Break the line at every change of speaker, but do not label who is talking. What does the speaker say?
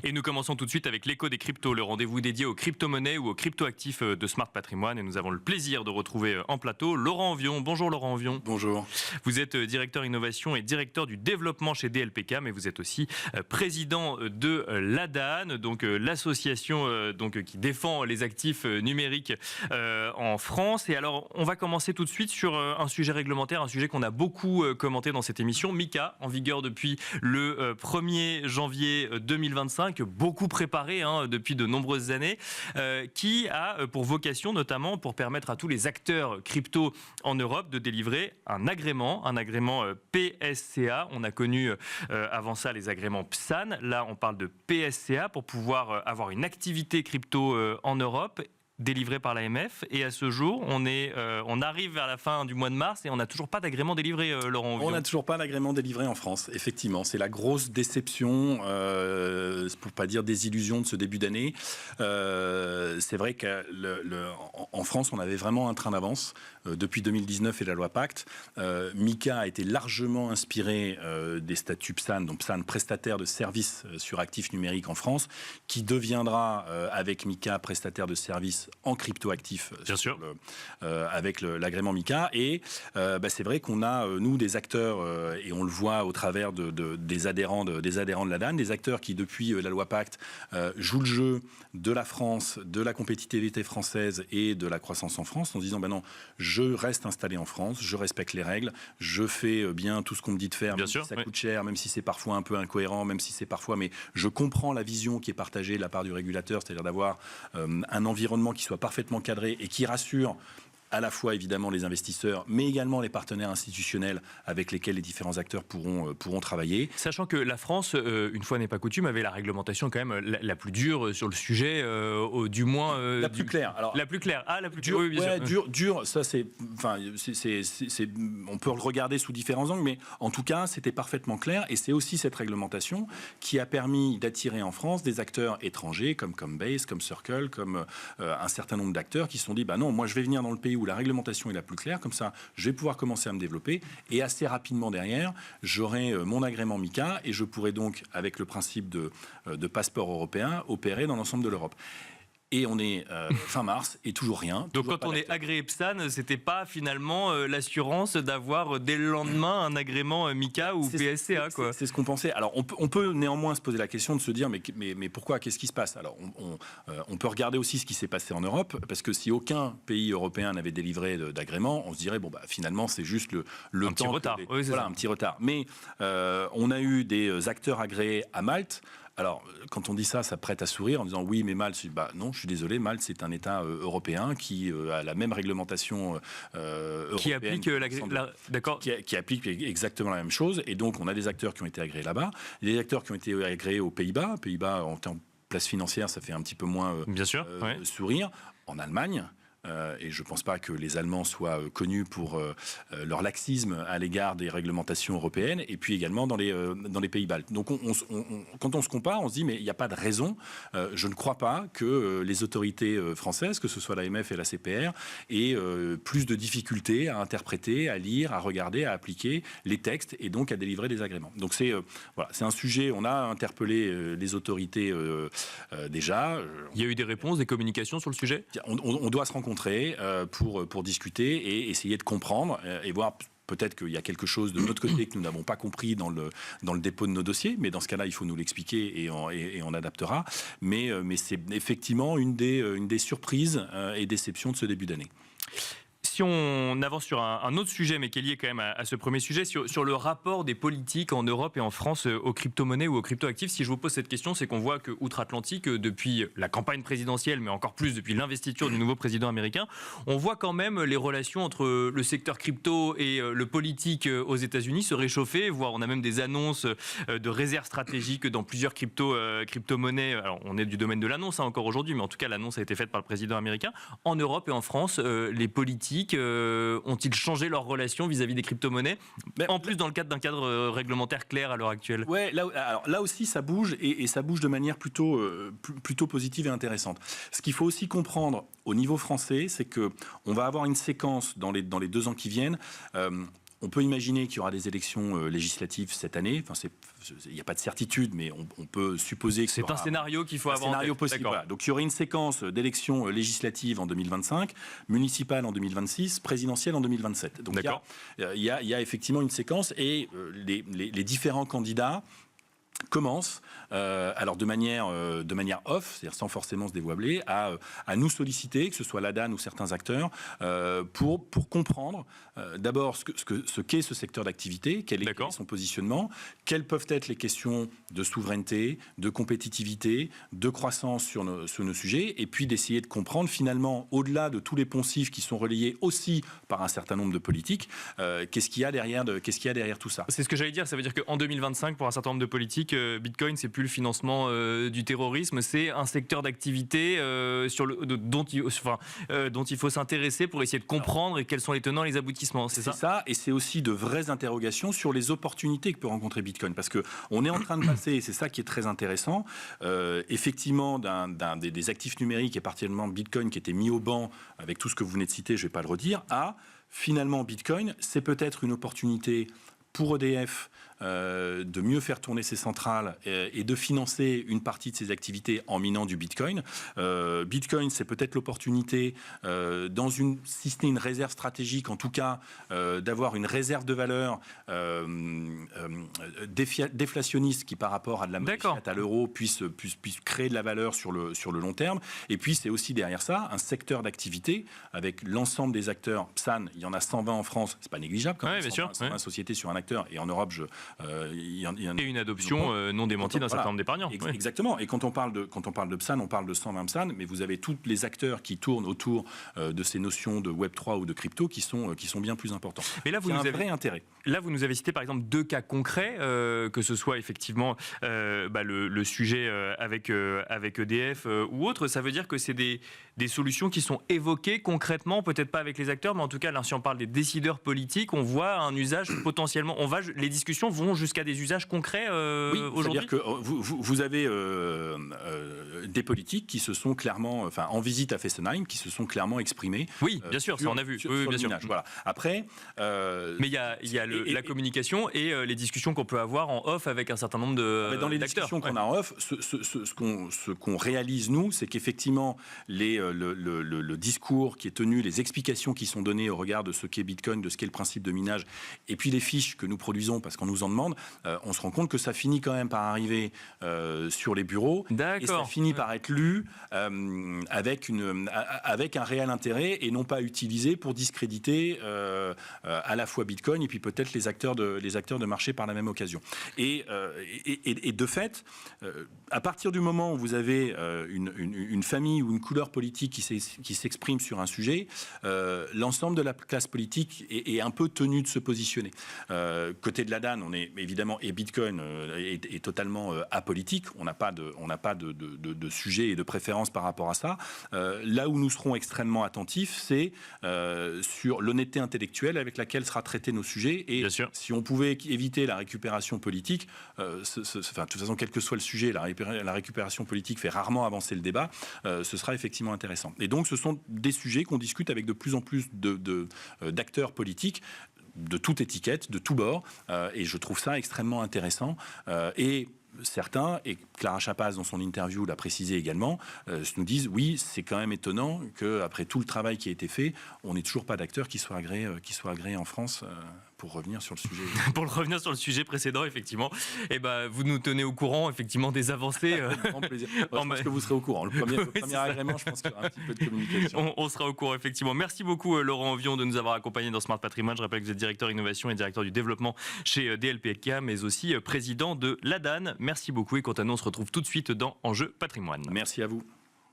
Et nous commençons tout de suite avec l'écho des cryptos, le rendez-vous dédié aux crypto-monnaies ou aux crypto-actifs de Smart Patrimoine. Et nous avons le plaisir de retrouver en plateau Laurent Envion. Bonjour Laurent Envion.
Bonjour.
Vous êtes directeur innovation et directeur du développement chez DLPK, mais vous êtes aussi président de l'ADAN, donc l'association qui défend les actifs numériques en France. Et alors, on va commencer tout de suite sur un sujet réglementaire, un sujet qu'on a beaucoup commenté dans cette émission, MiCA, en vigueur depuis le 1er janvier 2025, beaucoup préparé depuis de nombreuses années, qui a pour vocation notamment pour permettre à tous les acteurs crypto en Europe de délivrer un agrément PSCA. On a connu avant ça les agréments PSAN. Là, on parle de PSCA pour pouvoir avoir une activité crypto en Europe, délivré par l'AMF, et à ce jour, on arrive vers la fin du mois de mars et on n'a toujours pas d'agrément délivré, Laurent Envion.
On n'a toujours pas d'agrément délivré en France, effectivement. C'est la grosse déception, pour pas dire désillusion de ce début d'année. C'est vrai qu'en France, on avait vraiment un train d'avance depuis 2019 et la loi Pacte. MiCA a été largement inspiré des statuts PSAN, donc PSAN prestataire de services sur actifs numériques en France, qui deviendra avec MiCA prestataire de services en crypto-actifs avec l'agrément MiCA. Et c'est vrai qu'on a, nous, des acteurs, et on le voit au travers des adhérents de l'ADAN, des acteurs qui, depuis la loi Pacte, jouent le jeu de la France, de la compétitivité française et de la croissance en France, en se disant, non, je reste installé en France, je respecte les règles, je fais bien tout ce qu'on me dit de faire, même si ça coûte cher, même si c'est parfois un peu incohérent, même si c'est parfois... Mais je comprends la vision qui est partagée de la part du régulateur, c'est-à-dire d'avoir un environnement qui soit parfaitement cadré et qui rassure à la fois évidemment les investisseurs, mais également les partenaires institutionnels avec lesquels les différents acteurs pourront travailler.
Sachant que la France, une fois n'est pas coutume, avait la réglementation quand même la plus dure sur le sujet, du moins...
la plus claire. Alors,
la plus claire. Ah, la plus
dure.
Oui, bien sûr.
Dur, ça c'est... Enfin, on peut le regarder sous différents angles, mais en tout cas, c'était parfaitement clair. Et c'est aussi cette réglementation qui a permis d'attirer en France des acteurs étrangers, comme Coinbase, comme Circle, comme un certain nombre d'acteurs qui se sont dit, non, moi je vais venir dans le pays où la réglementation est la plus claire, comme ça je vais pouvoir commencer à me développer et assez rapidement derrière j'aurai mon agrément MiCA et je pourrai donc avec le principe de passeport européen opérer dans l'ensemble de l'Europe. Et on est fin mars et toujours rien.
Donc quand on est agréé PSAN, c'était pas finalement l'assurance d'avoir dès le lendemain un agrément MiCA ou PSCA, quoi.
C'est ce qu'on pensait. Alors on peut néanmoins se poser la question de se dire mais pourquoi, qu'est-ce qui se passe? Alors on peut regarder aussi ce qui s'est passé en Europe, parce que si aucun pays européen n'avait délivré d'agrément, on se dirait finalement c'est juste le
un
temps.
Petit retard. Oui,
voilà, un petit retard. Mais on a eu des acteurs agréés à Malte. Alors, quand on dit ça, ça prête à sourire en disant oui, mais Malte, non, je suis désolé, Malte, c'est un État européen qui a la même réglementation européenne.
Qui applique d'accord.
Qui applique exactement la même chose. Et donc, on a des acteurs qui ont été agréés là-bas, des acteurs qui ont été agréés aux Pays-Bas. Pays-Bas, en termes de place financière, ça fait un petit peu moins sourire. En Allemagne. Et je ne pense pas que les Allemands soient connus pour leur laxisme à l'égard des réglementations européennes, et puis également dans les pays baltes. Donc quand on se compare, on se dit mais il n'y a pas de raison, je ne crois pas que les autorités françaises, que ce soit l'AMF et la CPR, aient plus de difficultés à interpréter, à lire, à regarder, à appliquer les textes et donc à délivrer des agréments. Donc c'est un sujet, on a interpellé les autorités déjà.
Il y a eu des réponses, des communications sur le sujet ?
On doit se rencontrer pour discuter et essayer de comprendre et voir peut-être qu'il y a quelque chose de notre côté que nous n'avons pas compris dans le dépôt de nos dossiers, mais dans ce cas-là, il faut nous l'expliquer et on adaptera. Mais c'est effectivement une des surprises et déceptions de ce début d'année.
Si on avance sur un autre sujet, mais qui est lié quand même à ce premier sujet, sur le rapport des politiques en Europe et en France aux crypto-monnaies ou aux crypto-actifs, si je vous pose cette question, c'est qu'on voit que outre-Atlantique, depuis la campagne présidentielle, mais encore plus depuis l'investiture du nouveau président américain, on voit quand même les relations entre le secteur crypto et le politique aux États-Unis se réchauffer, voire on a même des annonces de réserves stratégiques dans plusieurs crypto-monnaies. Alors on est du domaine de l'annonce encore aujourd'hui, mais en tout cas l'annonce a été faite par le président américain. En Europe et en France, les politiques ont-ils changé leur relation vis-à-vis des crypto-monnaies, en plus dans le cadre d'un cadre réglementaire clair à l'heure actuelle?
Ouais, là aussi ça bouge et ça bouge de manière plutôt positive et intéressante. Ce qu'il faut aussi comprendre au niveau français, c'est que on va avoir une séquence dans les 2 ans qui viennent. on peut imaginer qu'il y aura des élections législatives cette année. Enfin, il n'y a pas de certitude, mais on peut supposer que
c'est un scénario qu'il faut avoir.
Un scénario possible. Voilà. Donc, il y aurait une séquence d'élections législatives en 2025, municipales en 2026, présidentielles en 2027. Donc, il y a effectivement une séquence et les différents candidats commence, alors de manière off, c'est-à-dire sans forcément se dévoiler, à nous solliciter, que ce soit l'ADAN ou certains acteurs, pour comprendre d'abord ce qu'est ce secteur d'activité, quel est son positionnement, quelles peuvent être les questions de souveraineté, de compétitivité, de croissance sur nos sujets, et puis d'essayer de comprendre finalement, au-delà de tous les poncifs qui sont relayés aussi par un certain nombre de politiques, qu'est-ce qu'il y a derrière tout ça.
C'est ce que j'allais dire, ça veut dire qu'en 2025, pour un certain nombre de politiques, Bitcoin, c'est plus le financement du terrorisme, c'est un secteur d'activité dont il faut s'intéresser pour essayer de comprendre et quels sont les tenants et les aboutissements. C'est ça,
et c'est aussi de vraies interrogations sur les opportunités que peut rencontrer Bitcoin, parce qu'on est en train de passer, et c'est ça qui est très intéressant, effectivement des actifs numériques, et particulièrement Bitcoin qui était mis au banc avec tout ce que vous venez de citer, je ne vais pas le redire, à finalement Bitcoin, c'est peut-être une opportunité pour EDF de mieux faire tourner ses centrales et de financer une partie de ses activités en minant du Bitcoin. Bitcoin, c'est peut-être l'opportunité, si ce n'est une réserve stratégique, en tout cas, d'avoir une réserve de valeur déflationniste qui, par rapport à de la monnaie fiat, à l'euro, puisse créer de la valeur sur le long terme. Et puis, c'est aussi derrière ça un secteur d'activité avec l'ensemble des acteurs. PSAN, il y en a 120 en France, c'est pas négligeable quand même. 120 sociétés sur un acteur, et en Europe,
et une adoption non démentie d'un certain nombre d'épargnants.
Exactement. Et quand on parle de PSAN, on parle de 120 PSAN, mais vous avez tous les acteurs qui tournent autour de ces notions de Web3 ou de crypto qui sont bien plus importants.
Mais là, vous nous avez cité par exemple 2 cas concrets, que ce soit effectivement le sujet avec EDF ou autre. Ça veut dire que c'est des solutions qui sont évoquées concrètement, peut-être pas avec les acteurs, mais en tout cas, là, si on parle des décideurs politiques, on voit un usage potentiellement. Les discussions vont jusqu'à des usages concrets aujourd'hui.
C'est-à-dire que vous avez des politiques qui se sont clairement, en visite à Fessenheim, qui se sont clairement exprimés.
Oui, bien sûr, ça on a vu.
Sur bien sûr. Voilà. Après,
mais il y a la communication et les discussions qu'on peut avoir en off avec un certain nombre d'acteurs.
Dans les discussions qu'on a en off, ce qu'on réalise nous, c'est qu'effectivement le discours qui est tenu, les explications qui sont données au regard de ce qu'est Bitcoin, de ce qu'est le principe de minage, et puis les fiches que nous produisons parce qu'on nous en demande, on se rend compte que ça finit quand même par arriver sur les bureaux. Et ça finit par être lu avec un réel intérêt et non pas utilisé pour discréditer à la fois Bitcoin et puis peut-être les acteurs de marché par la même occasion. Et de fait, à partir du moment où vous avez une famille ou une couleur politique qui s'exprime sur un sujet, l'ensemble de la classe politique est un peu tenu de se positionner. Côté de l'ADAN, on est évidemment, et Bitcoin est totalement apolitique. On n'a pas de sujet et de préférence par rapport à ça. Là où nous serons extrêmement attentifs, c'est sur l'honnêteté intellectuelle avec laquelle sera traité nos sujets. Et si on pouvait éviter la récupération politique, de toute façon, quel que soit le sujet, la récupération politique fait rarement avancer le débat. Ce sera effectivement intéressant. Et donc, ce sont des sujets qu'on discute avec de plus en plus d'acteurs politiques, de toute étiquette, de tous bords, et je trouve ça extrêmement intéressant. Et certains, et Clara Chapaz dans son interview l'a précisé également, nous disent oui, c'est quand même étonnant qu'après tout le travail qui a été fait, on n'ait toujours pas d'acteurs qui soient agréés en France. Pour revenir sur le sujet.
Pour revenir sur le sujet précédent, effectivement, vous nous tenez au courant, effectivement, des avancées.
Grand plaisir. Je pense que vous serez au courant. Le premier agrément, je pense qu'il y aura un petit peu de communication.
On sera au courant, effectivement. Merci beaucoup, Laurent Ovion, de nous avoir accompagnés dans Smart Patrimoine. Je rappelle que vous êtes directeur innovation et directeur du développement chez DLPK, mais aussi président de l'ADAN. Merci beaucoup. Et quant à nous, on se retrouve tout de suite dans Enjeu Patrimoine.
Merci à vous.